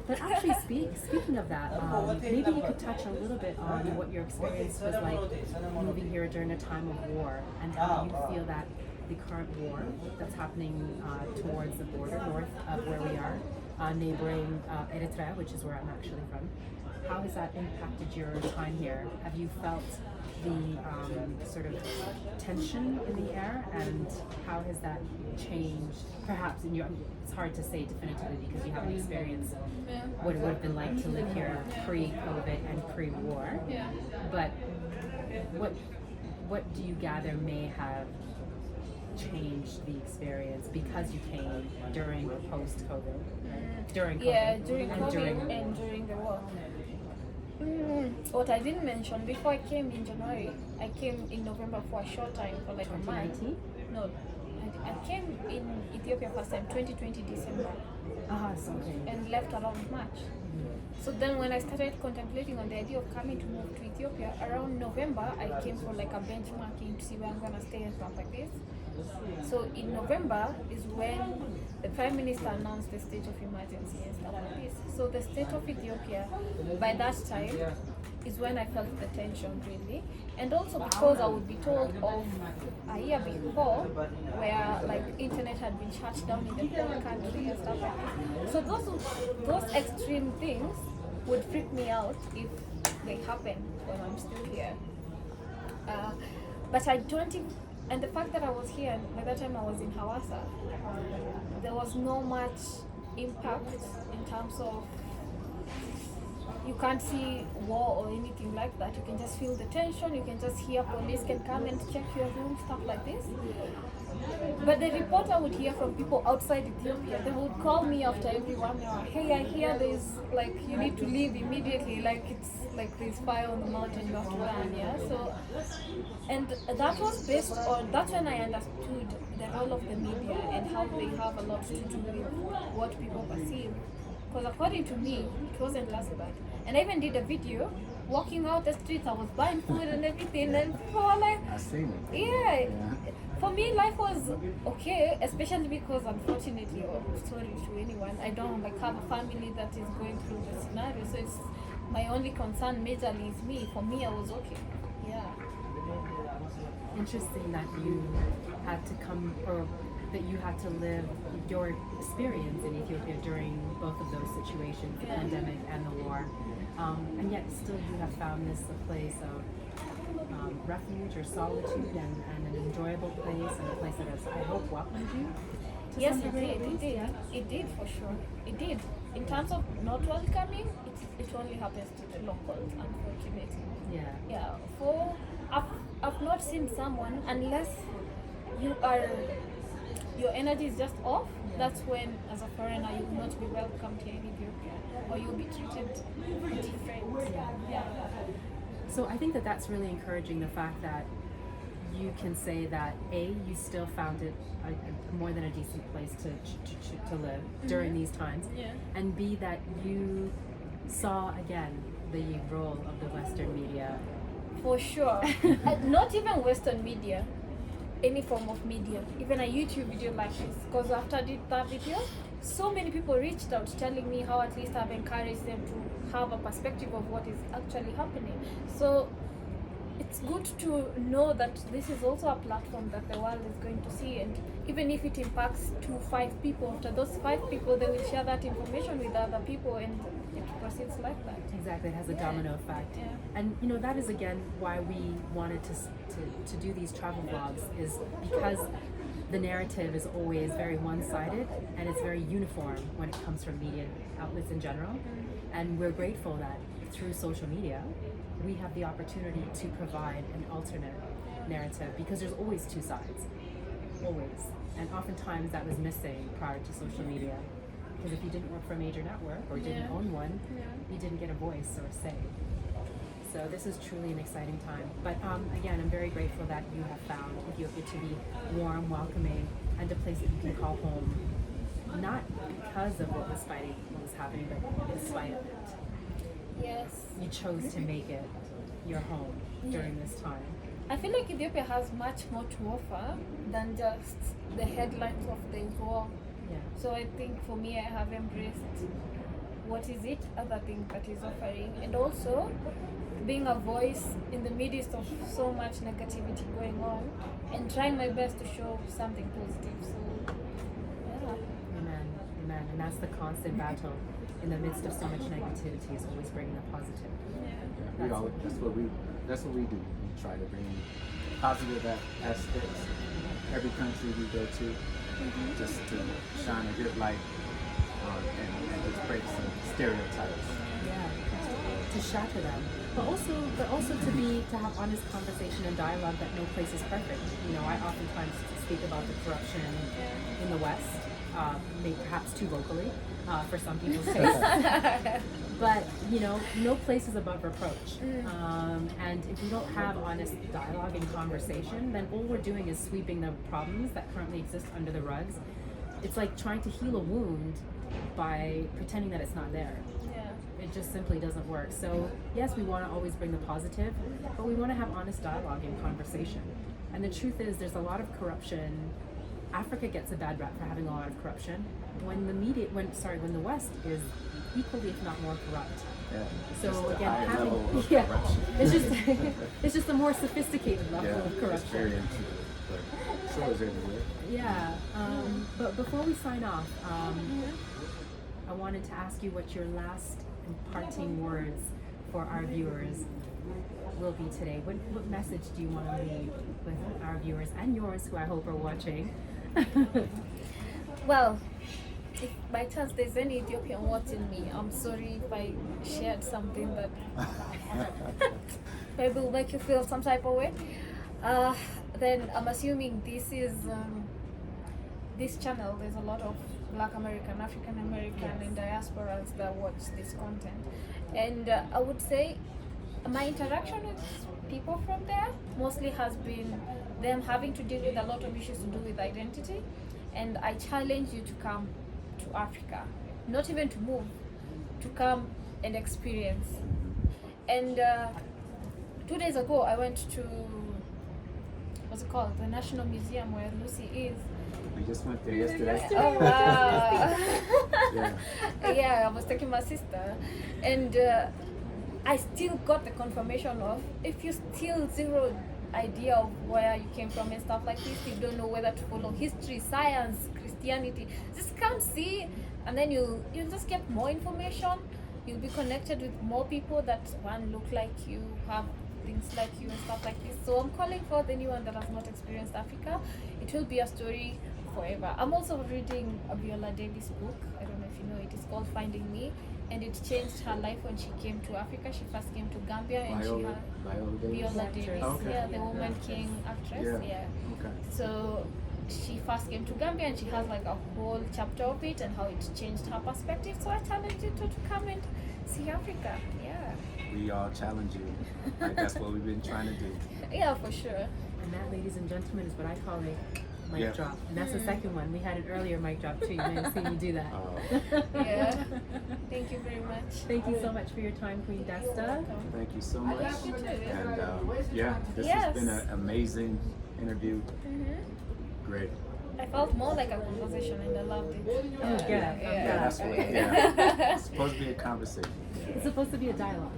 But actually, speaking of that, maybe you could touch a little bit on what your experience was like moving here during a time of war, and how you feel that the current war that's happening towards the border north of where we are, neighboring Eritrea, which is where I'm actually from. How has that impacted your time here? Have you felt the sort of tension in the air, and how has that changed? Perhaps, it's hard to say definitively because you haven't experienced what it would have been like to live here pre-COVID and pre-war. Yeah. But what do you gather may have changed the experience because you came during or post-COVID? During COVID. Yeah, during and COVID and during the war. What I didn't mention, before I came in January, I came in November for a short time, for like a month. 2019? No, I came in Ethiopia first time, 2020 December, Okay. and left around March. So then when I started contemplating on the idea of coming to move to Ethiopia, around November, I came for like a benchmarking to see where I'm going to stay and stuff like this. So in November is when the Prime Minister announced the state of emergency and stuff like this. So the state of Ethiopia, by that time, is when I felt the tension really. And also because I would be told of a year before where like internet had been shut down in the whole country and stuff like this. So those extreme things would freak me out if they happen when I'm still here. But I don't think, and the fact that I was here, by that time I was in Hawassa, there was no much impact in terms of, you can't see war or anything like that. You can just feel the tension, you can just hear police can come and check your room, stuff like this. But the report I would hear from people outside Ethiopia, they would call me after every 1 hour. Hey, I hear there's like, you need to leave immediately, like it's like there's fire on the mountain, you have to run, yeah? So, and that was based on, that's when I understood the role of the media and how they have a lot to do with what people perceive. Because according to me, it wasn't as bad. And I even did a video walking out the streets. I was buying food and everything, and people were like, I seen it. yeah. For me, life was okay, especially because unfortunately, or sorry to anyone, I don't like have a family that is going through the scenario. So it's my only concern majorly is me. For me, I was okay. Yeah. Interesting that you had to come, or that you had to live your experience in Ethiopia during both of those situations, the pandemic and the war. And yet still you have found this a place of refuge or solitude and an enjoyable place, and a place that has, I hope, welcomed you. Yes, it did. It did for sure. It did. In terms of not welcoming, it only happens to the locals, unfortunately. Yeah. Yeah. I've not seen someone, unless your energy is just off. That's when, as a foreigner, you will not be welcomed here in Ethiopia, or you'll be treated different. Yeah. So I think that that's really encouraging, the fact that you can say that you still found it a more than a decent place to live during these times, Yeah. and B, that you saw again the role of the Western media. For sure. Not even Western media, any form of media, even a YouTube video like this. Because after I did that video, so many people reached out telling me how at least I've encouraged them to have a perspective of what is actually happening. So it's good to know that this is also a platform that the world is going to see, and even if it impacts 5 people, after those 5 people they will share that information with other people, and it proceeds like that. Exactly, it has a domino effect. Yeah. And that is again why we wanted to do these travel vlogs, is because the narrative is always very one-sided and it's very uniform when it comes from media outlets in general. And we're grateful that through social media we have the opportunity to provide an alternate narrative, because there's always 2 sides, always. And oftentimes that was missing prior to social media. because if you didn't work for a major network or didn't own one, you didn't get a voice or a say. So this is truly an exciting time. But again, I'm very grateful that you have found Ethiopia to be warm, welcoming, and a place that you can call home. Not because of what was happening, but in spite of it. Yes. You chose to make it your home during this time. I feel like Ethiopia has much more to offer than just the headlines of the war. Yeah. So I think for me, I have embraced what is it, other things that is offering, and also being a voice in the midst of so much negativity going on, and trying my best to show something positive. So, yeah. Amen. Amen. And that's the constant battle in the midst of so much negativity, is always bringing the positive. Yeah, that's what we do. We try to bring positive aspects every country we go to, just to shine a good light and just break some stereotypes. Yeah, to shatter them, but also to have honest conversation and dialogue that no place is perfect. You know, I oftentimes speak about the corruption in the West, maybe perhaps too vocally for some people's taste. But you know, no place is above reproach. And if we don't have honest dialogue and conversation, then all we're doing is sweeping the problems that currently exist under the rugs. It's like trying to heal a wound by pretending that it's not there. It just simply doesn't work. So yes, we want to always bring the positive, but we want to have honest dialogue and conversation. And the truth is, there's a lot of corruption. Africa gets a bad rap for having a lot of corruption. When the West is equally, if not more, corrupt. Yeah. So Just a again, higher level of corruption. it's just a more sophisticated level of It's corruption. very intricate, but so is everywhere. Yeah. But before we sign off, I wanted to ask you what your last and parting words for our viewers will be today. What message do you want to leave with our viewers and yours, who I hope are watching? Well, if by chance there's any Ethiopian watching me, I'm sorry if I shared something that maybe will make you feel some type of way. Then I'm assuming this is this channel. There's a lot of Black American, African American, and diasporas that watch this content, and I would say my interaction with people from there mostly has been them having to deal with a lot of issues to do with identity, and I challenge you to come to Africa, not even to move, to come and experience. And 2 days ago I went to, what's it called, the National Museum where Lucy is. We just went there yesterday. Oh wow. Yeah. Yeah, I was taking my sister, and I still got the confirmation of, if you still zero idea of where you came from and stuff like this, you don't know whether to follow history, science, Christianity, just come see, and then you'll just get more information. You'll be connected with more people that look like you, have things like you and stuff like this. So I'm calling for anyone that has not experienced Africa. It will be a story forever. I'm also reading a Viola Davis book. I don't know if you know it. It's called Finding Me, and it changed her life when she came to Africa. She first came to Gambia, and Viola Davis? Viola Davis, Okay. yeah, the Woman King actress, yeah. Okay. So she first came to Gambia, and she has like a whole chapter of it and how it changed her perspective. So I challenge you to come and see Africa. Yeah. We all challenge you. Like, that's what we've been trying to do. Yeah, for sure. And that, ladies and gentlemen, is what I call a mic Yeah. drop. And that's the second one. We had an earlier mic drop too. You may have seen me do that. Yeah. Thank you very much. Thank you so much for your time, Queen Desta. Thank you so much. You too. And yeah, this Yes. has been an amazing interview. Great. I felt more like a conversation, and I loved it. Oh, good. Yeah, that's what. Yeah. It's supposed to be a conversation. It's supposed to be a dialogue.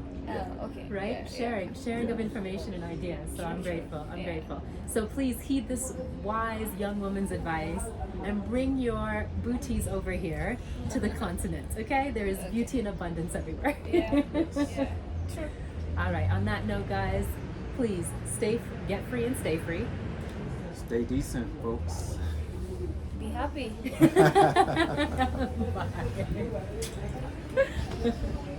Okay. Right? Yeah, Sharing of information and ideas. So I'm grateful. I'm grateful. So please heed this wise young woman's advice and bring your booties over here to the continent. Okay? There is beauty and abundance everywhere. Yeah. Yeah. True. All right. On that note, guys, please get free and stay free. Stay decent, folks. Be happy. Bye.